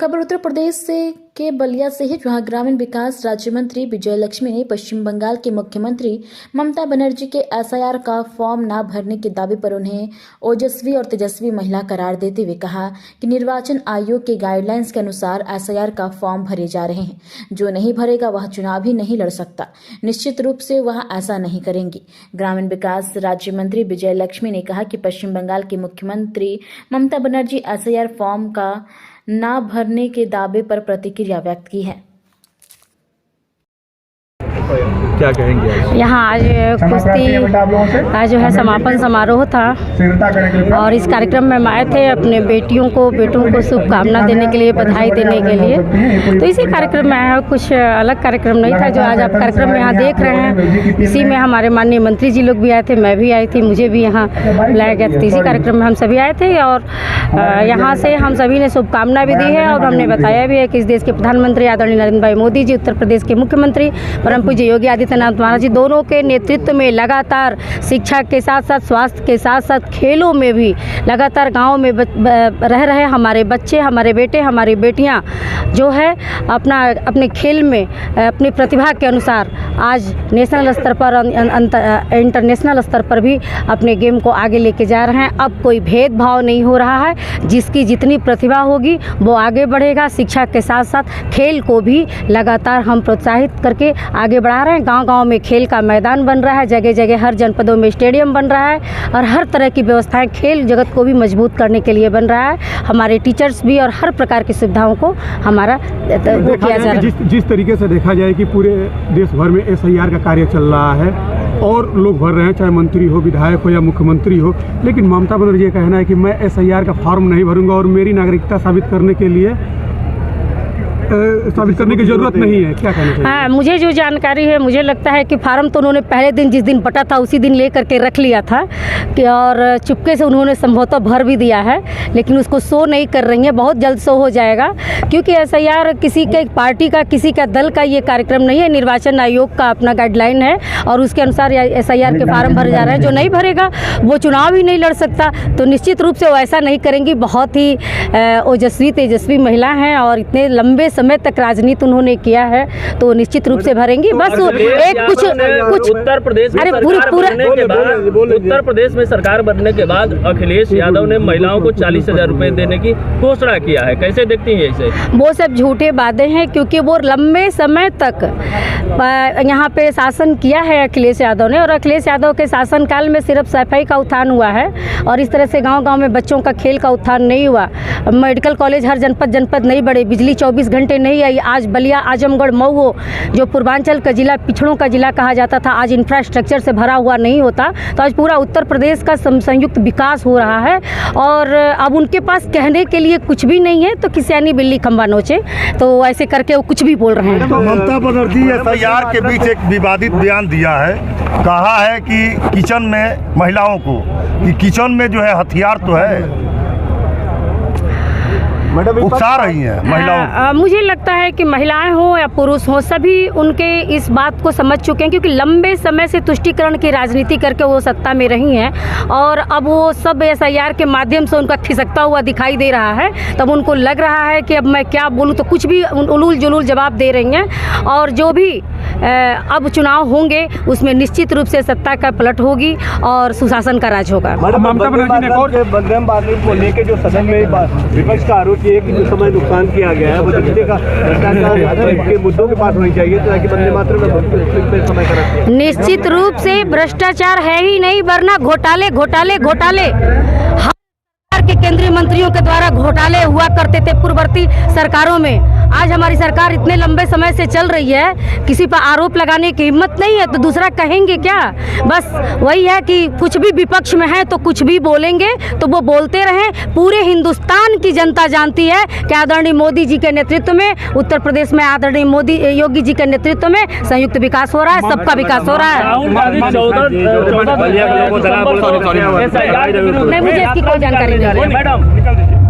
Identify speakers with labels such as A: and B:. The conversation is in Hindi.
A: खबर उत्तर प्रदेश के बलिया से है, जहां ग्रामीण विकास राज्य मंत्री विजय लक्ष्मी ने पश्चिम बंगाल के मुख्यमंत्री ममता बनर्जी के एसआईआर का फॉर्म न भरने के दावे पर उन्हें ओजस्वी और तेजस्वी महिला करार देते हुए कहा कि निर्वाचन आयोग के गाइडलाइंस के अनुसार एसआईआर का फॉर्म भरे जा रहे हैं। जो नहीं भरेगा वह चुनाव ही नहीं लड़ सकता। निश्चित रूप से वह ऐसा नहीं करेंगी। ग्रामीण विकास राज्य मंत्री विजय लक्ष्मी ने कहा कि पश्चिम बंगाल के मुख्यमंत्री ममता बनर्जी एसआईआर फॉर्म का ना भरने के दावे पर प्रतिक्रिया व्यक्त की है।
B: क्या कहेंगे?
C: यहाँ आज कुश्ती का जो है समापन समारोह था और इस कार्यक्रम में हम आए थे अपने बेटों को शुभकामना देने के लिए, बधाई देने के लिए। तो इसी कार्यक्रम में आया, कुछ अलग कार्यक्रम नहीं था जो आज आप कार्यक्रम में यहाँ देख रहे हैं। इसी में हमारे माननीय मंत्री जी लोग भी आए थे, मैं भी आई थी, मुझे भी यहाँ बुलाया गया था। इसी कार्यक्रम में हम सभी आए थे और यहाँ से हम सभी ने शुभकामना भी दी है और हमने बताया भी है कि इस देश के प्रधानमंत्री आदरणीय नरेंद्र भाई मोदी जी, उत्तर प्रदेश के मुख्यमंत्री परम पूज्य योगी आदित्यनाथ महाराज जी दोनों के नेतृत्व में लगातार शिक्षा के साथ साथ स्वास्थ्य के साथ साथ खेलों में भी लगातार गाँव में रह रहे हमारे बच्चे, हमारे बेटे, हमारी बेटियां जो है अपने खेल में अपनी प्रतिभा के अनुसार आज नेशनल स्तर पर इंटरनेशनल स्तर पर भी अपने गेम को आगे लेके जा रहे हैं। अब कोई भेदभाव नहीं हो रहा है, जिसकी जितनी प्रतिभा होगी वो आगे बढ़ेगा। शिक्षा के साथ साथ खेल को भी लगातार हम प्रोत्साहित करके आगे बढ़ा रहे हैं। गांव-गांव में खेल का मैदान बन रहा है, जगह जगह हर जनपदों में स्टेडियम बन रहा है और हर तरह की व्यवस्थाएं खेल जगत को भी मजबूत करने के लिए बन रहा है। हमारे टीचर्स भी और हर प्रकार की सुविधाओं को हमारा वो किया जा रहा है।
B: जिस तरीके से देखा जाए कि पूरे देश भर में एसआईआर का कार्य चल रहा है और लोग भर रहे हैं, चाहे मंत्री हो, विधायक हो या मुख्यमंत्री हो, लेकिन ममता बनर्जी का कहना है कि मैं एसआईआर का फॉर्म नहीं भरूंगा और मेरी नागरिकता साबित करने की जरूरत नहीं है। क्या कहना चाहिए?
C: हाँ, मुझे जो जानकारी है, मुझे लगता है कि फार्म तो उन्होंने पहले दिन जिस दिन बटा था उसी दिन ले करके रख लिया था कि और चुपके से उन्होंने संभवतः भर भी दिया है, लेकिन उसको शो नहीं कर रही हैं। बहुत जल्द शो हो जाएगा क्योंकि एसआईआर किसी के पार्टी का, किसी का दल का ये कार्यक्रम नहीं है। निर्वाचन आयोग का अपना गाइडलाइन है और उसके अनुसार एसआईआर के फार्म भरे जा रहे हैं। जो नहीं भरेगा वो चुनाव ही नहीं लड़ सकता। तो निश्चित रूप से वो ऐसा नहीं करेंगी। बहुत ही ओजस्वी तेजस्वी महिला हैं और इतने लंबे समय तक राजनीति उन्होंने किया है, तो निश्चित रूप से भरेंगी। बस एक कुछ
D: उत्तर प्रदेश में उत्तर प्रदेश में सरकार बनने के बाद अखिलेश यादव ने महिलाओं को 40,000 रुपए देने की घोषणा किया है। कैसे देखती हैं इसे?
C: वो सब झूठे वादे हैं क्योंकि वो लंबे समय तक यहाँ पे शासन किया है अखिलेश यादव ने और अखिलेश यादव के शासनकाल में सिर्फ सफाई का उत्थान हुआ है और इस तरह से गांव-गांव में बच्चों का खेल का उत्थान नहीं हुआ। मेडिकल कॉलेज हर जनपद नहीं बढ़े, बिजली 24 घंटे नहीं आई। आज बलिया, आजमगढ़, मऊ जो पूर्वांचल का जिला, पिछड़ों का जिला कहा जाता था, आज इंफ्रास्ट्रक्चर से भरा हुआ नहीं होता। तो आज पूरा उत्तर प्रदेश का संयुक्त विकास हो रहा है और अब उनके पास कहने के लिए कुछ भी नहीं है। तो किसानी बिल्ली खंबा नोचे, तो ऐसे करके वो कुछ भी बोल रहे हैं।
E: ममता बनर्जी एसआईआर के बीच एक विवादित बयान दिया है। कहा है कि किचन में महिलाओं को, कि किचन में जो है हथियार तो है, उकसा रही हैं महिलाओं।
C: मुझे लगता है कि महिलाएं हों या पुरुष हों, सभी उनके इस बात को समझ चुके हैं क्योंकि लंबे समय से तुष्टीकरण की राजनीति करके वो सत्ता में रही हैं और अब वो सब एसआईआर के माध्यम से उनका खिसकता हुआ दिखाई दे रहा है। तब उनको लग रहा है कि अब मैं क्या बोलूँ, तो कुछ भी उलूल जुलूल जवाब दे रही हैं और जो भी अब चुनाव होंगे उसमें निश्चित रूप से सत्ता का पलट होगी और सुशासन का राज होगा।
B: ममता बनर्जी ने
F: बलराम बादल को लेकर जो सदन में विपक्ष का आरोप कि जो समय नुकसान किया गया है वो जनता का भ्रष्टाचार के मुद्दों के पास होनी चाहिए ताकि बंदे मातरम में समय करें।
C: निश्चित रूप से भ्रष्टाचार है ही नहीं, वरना घोटाले के केंद्रीय मंत्रियों के द्वारा घोटाले हुआ करते थे पूर्ववर्ती सरकारों में। आज हमारी सरकार इतने लंबे समय से चल रही है, किसी पर आरोप लगाने की हिम्मत नहीं है तो दूसरा कहेंगे क्या? बस वही है कि कुछ भी विपक्ष में है तो कुछ भी बोलेंगे, तो वो बोलते रहें। पूरे हिंदुस्तान की जनता जानती है कि आदरणीय मोदी जी के नेतृत्व में उत्तर प्रदेश में आदरणीय योगी जी के नेतृत्व में संयुक्त विकास हो रहा है, सबका विकास हो रहा है। नहीं, मुझे इसकी कोई जानकारी नहीं है।
D: मैडम निकल दीजिए।